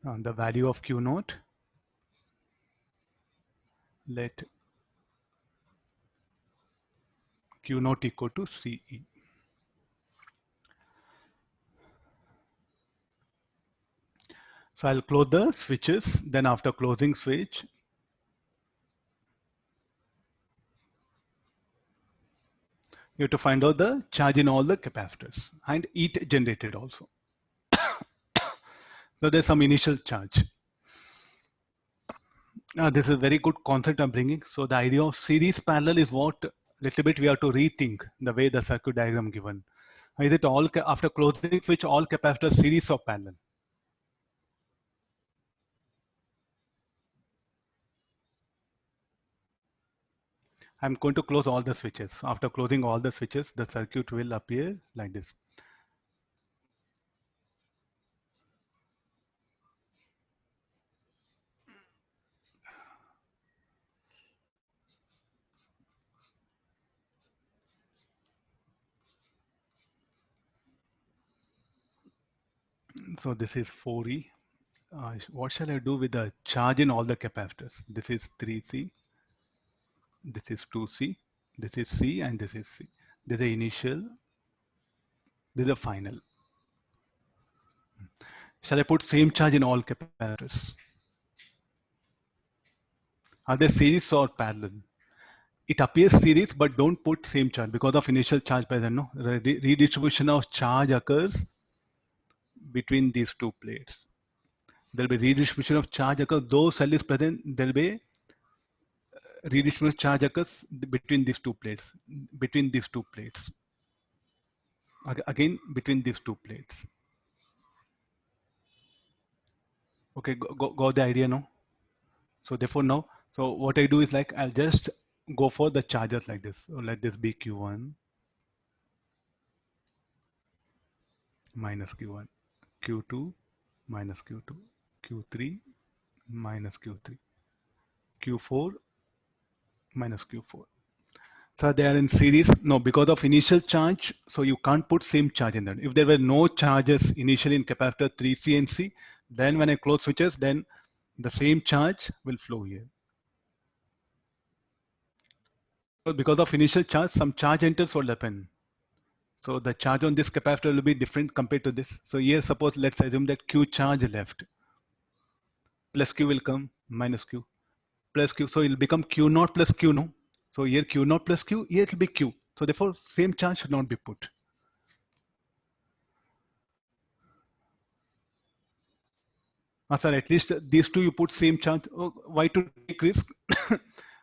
the value of Q naught, let Q naught equal to CE. So I'll close the switches. Then after closing switch, you have to find out the charge in all the capacitors and it generated also. So there's some initial charge. This is a very good concept I'm bringing. So the idea of series parallel is what little bit we have to rethink the way the circuit diagram given. Is it all after closing switch all capacitors series or parallel? I'm going to close all the switches. After closing all the switches, the circuit will appear like this. So this is 4E. What shall I do with the charge in all the capacitors? This is 3C, this is 2C, this is C, and this is C. This is the initial, this is the final. Shall I put same charge in all capacitors? Are they series or parallel? It appears series, but don't put same charge because of initial charge present. No, redistribution of charge occurs between these two plates. There will be redistribution of charge occurs. Though cell is present, there will be redistribution of charge occurs between these two plates. Between these two plates. Again, between these two plates. Okay, got the idea now. So therefore now, so what I do is like I'll just go for the charges like this. So let this be Q1 minus Q1, Q2 minus Q2, Q3 minus Q3, Q4 minus Q4. So they are in series. No, because of initial charge, so you can't put same charge in that. If there were no charges initially in capacitor 3C and C, then when I close switches, then the same charge will flow here. So because of initial charge, some charge enters what will happen. So the charge on this capacitor will be different compared to this. So here, suppose let's assume that Q charge left, plus Q will come, minus Q, plus Q. So it will become Q naught plus Q no. So here Q naught plus Q, here it will be Q. So therefore, same charge should not be put. Sir, at least these two you put same charge. Oh, why to take risk?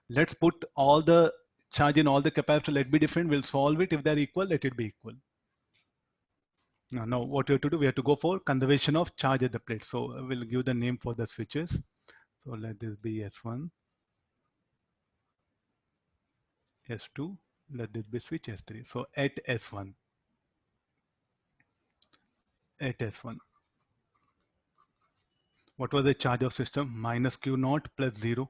Let's put all the charge in all the capacitor. Let be different. We'll solve it. If they're equal, let it be equal. Now what we have to do, we have to go for conservation of charge at the plate. So we'll give the name for the switches. So let this be S1, S2, let this be switch S3. So at S1, what was the charge of system? Minus Q naught plus 0.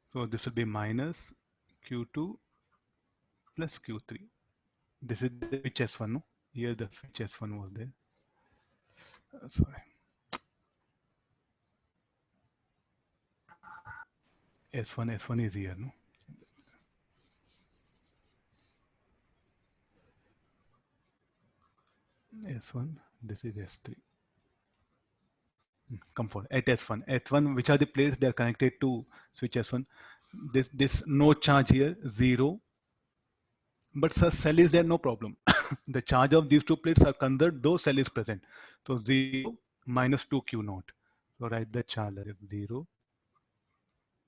So this will be minus Q2 plus Q3. This is the switch S1. No? Here the switch S1 was there. Sorry. S1 is here. No? S1, this is S3. Come for at S1. S1, which are the plates they are connected to switch S1? This no charge here, 0. But such cell is there, no problem. The charge of these two plates are conserved, though cell is present. So 0 minus 2 Q naught. So write the charge that is 0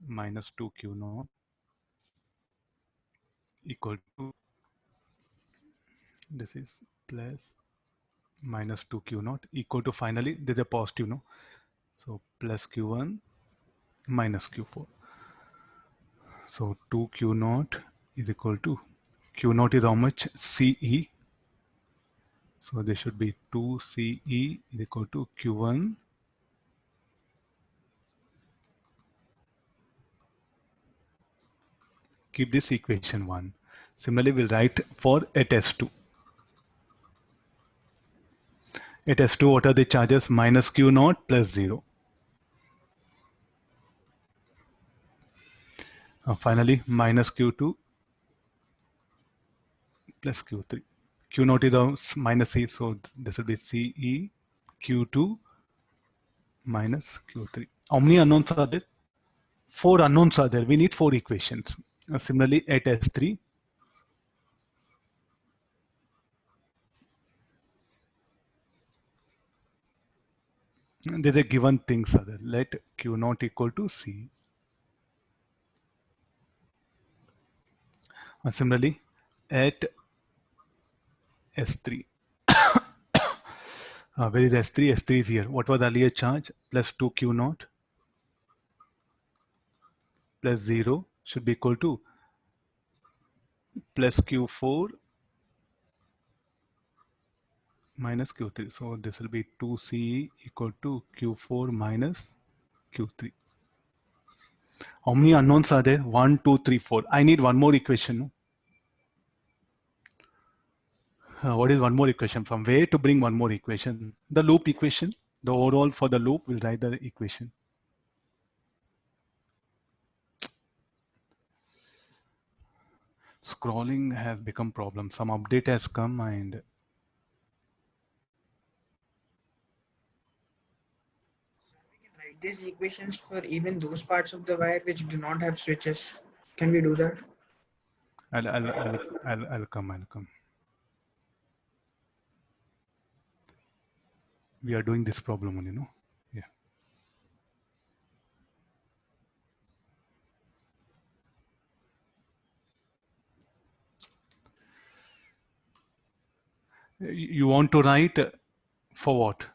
minus 2 Q naught equal to, this is plus minus 2 Q naught equal to, finally there's a positive, no? So plus Q1 minus Q4. So 2 Q naught is equal to, Q naught is how much? CE. So this should be 2 CE is equal to Q1 keep this equation 1. Similarly, we'll write for at S2. At S2, what are the charges? Minus Q naught plus 0. Finally, minus Q2 plus Q3. Q naught is minus C, so this will be CE Q2 minus Q3. How many unknowns are there? 4 unknowns are there. We need 4 equations. Similarly, at S3, there's a given things are there. Let Q naught equal to C. Similarly, at S3, where is S3? S3 is here. What was the earlier charge? Plus 2 Q naught plus 0 should be equal to plus Q4 minus Q3. So this will be 2CE equal to Q4 minus Q3. How many unknowns are there? 1, 2, 3, 4. I need one more equation. What is one more equation? From where to bring one more equation? The loop equation. The overall for the loop, we'll write the equation. Scrolling has become problem. Some update has come and Write these equations for even those parts of the wire which do not have switches. Can we do that? I'll come. We are doing this problem only, no? Yeah. You want to write for what?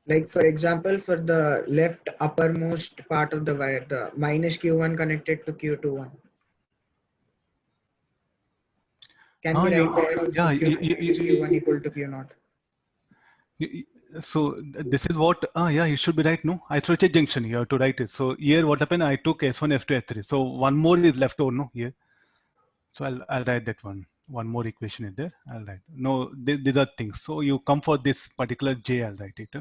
Like for example, for the left uppermost part of the wire, the minus Q1 connected to Q21. Can we write there also minus Q1 equal to Q0? So this is what, yeah, you should be right, no? I threw a junction here to write it. So here what happened, I took S1, S2, S3. So one more is left over, no, here. So I'll write that one. One more equation is there, I'll write. No, these are things. So you come for this particular J, I'll write it.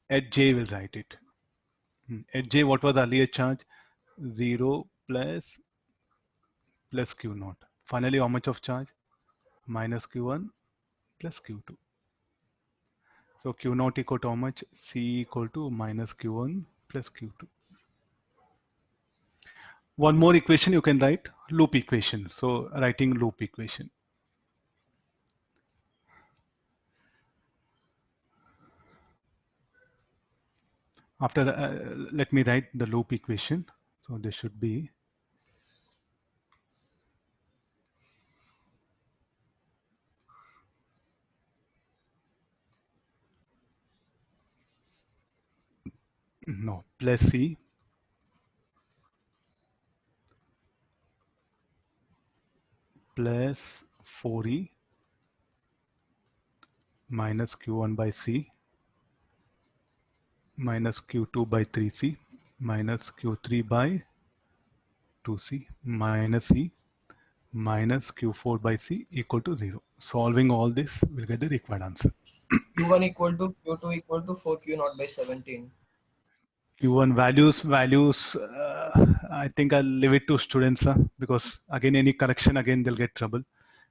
At J, we'll write it. At J, what was the earlier charge? 0 plus Q naught. Finally, how much of charge? Minus Q1 plus Q2. So Q naught equal to how much? C equal to minus Q1 plus Q2. One more equation you can write, loop equation. So writing loop equation. After, let me write the loop equation. So this should be no plus C plus 4E minus Q1 by C minus Q2 by 3C minus Q3 by 2C minus C minus Q4 by C equal to 0. Solving all this, we'll get the required answer. Q1 equal to Q2 equal to 4Q naught by 17. Q1 values, I think I'll leave it to students because again, any correction, again, they'll get trouble.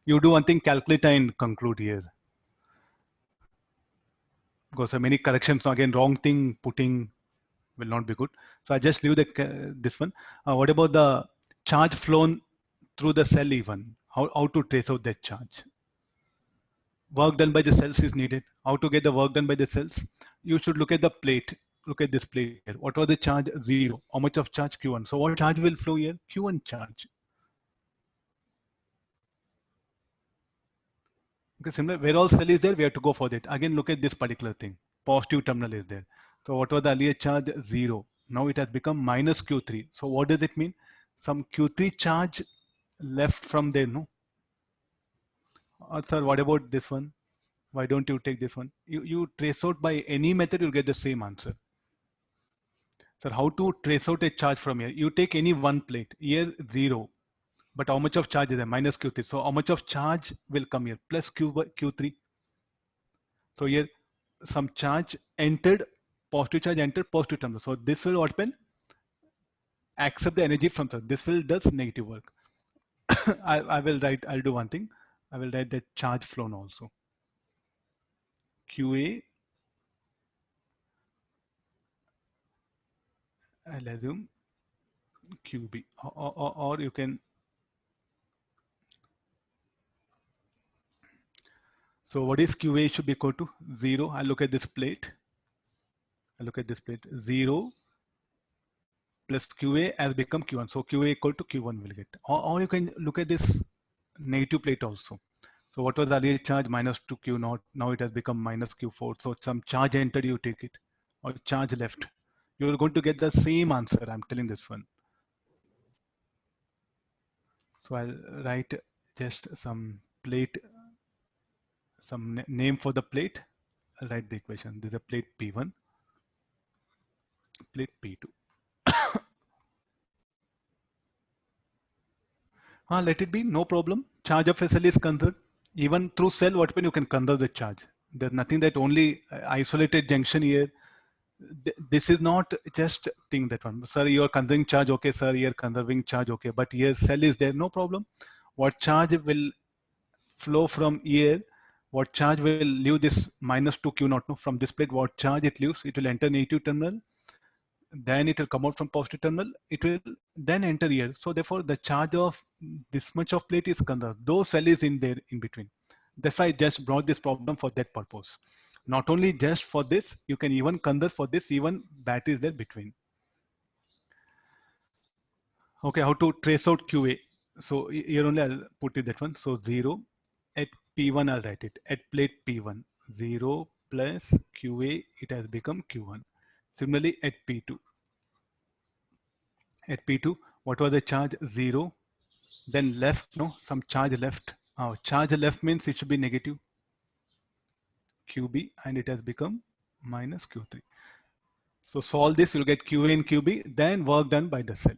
You do one thing, calculate and conclude here. Because many corrections, again, wrong thing putting will not be good. So I just leave this one. What about the charge flown through the cell even? How to trace out that charge? Work done by the cells is needed. How to get the work done by the cells? You should look at the plate. Look at this plate here. What was the charge? 0. How much of charge? Q1. So what charge will flow here? Q1 charge. Okay, similar. Where all cell is there, we have to go for that. Again, look at this particular thing. Positive terminal is there. So what was the earlier charge? 0. Now it has become minus Q3. So what does it mean? Some Q3 charge left from there, no? Sir, what about this one? Why don't you take this one? You trace out by any method, you'll get the same answer. Sir, how to trace out a charge from here? You take any one plate. Here, 0. But how much of charge is there? Minus Q3. So how much of charge will come here? Plus Q3. So here some charge entered, positive charge entered positive terminal. So this will what happen? Accept the energy from that. This will does negative work. I will write, I'll do one thing. I will write the charge flow now also. QA, I'll assume QB, or you can. So what is QA should be equal to 0. I look at this plate. 0 plus QA has become Q1. So QA equal to Q1 will get. Or you can look at this negative plate also. So what was the earlier charge? Minus 2 Q naught. Now it has become minus Q4. So some charge entered, you take it, or charge left. You're going to get the same answer. I'm telling this one. So I'll write just some plate, some name for the plate. I'll write the equation. This is a plate P1, plate P2. Let it be, no problem. Charge of a cell is conserved. Even through cell, what happen, you can conserve the charge. There's nothing that only isolated junction here. This is not just thing that one. Sir, you are conserving charge, okay, sir, you are conserving charge, okay. But here cell is there, no problem. What charge will flow from here? What charge will leave this minus 2 Q naught? No, from this plate, what charge it leaves? It will enter negative terminal. Then it will come out from positive terminal. It will then enter here. So therefore, the charge of this much of plate is conserved. Though cell is in there in between. That's why I just brought this problem for that purpose. Not only just for this, you can even conserve for this, even battery is there between. Okay, how to trace out QA? So here only I'll put it that one. So 0 at P1, I'll write it. At plate P1, 0 plus QA, it has become Q1. Similarly at P2. At P2, what was the charge? 0. Then left, no, some charge left. Charge left means it should be negative QB, and it has become minus Q3. So solve this, you'll get QA and QB, then work done by the cell.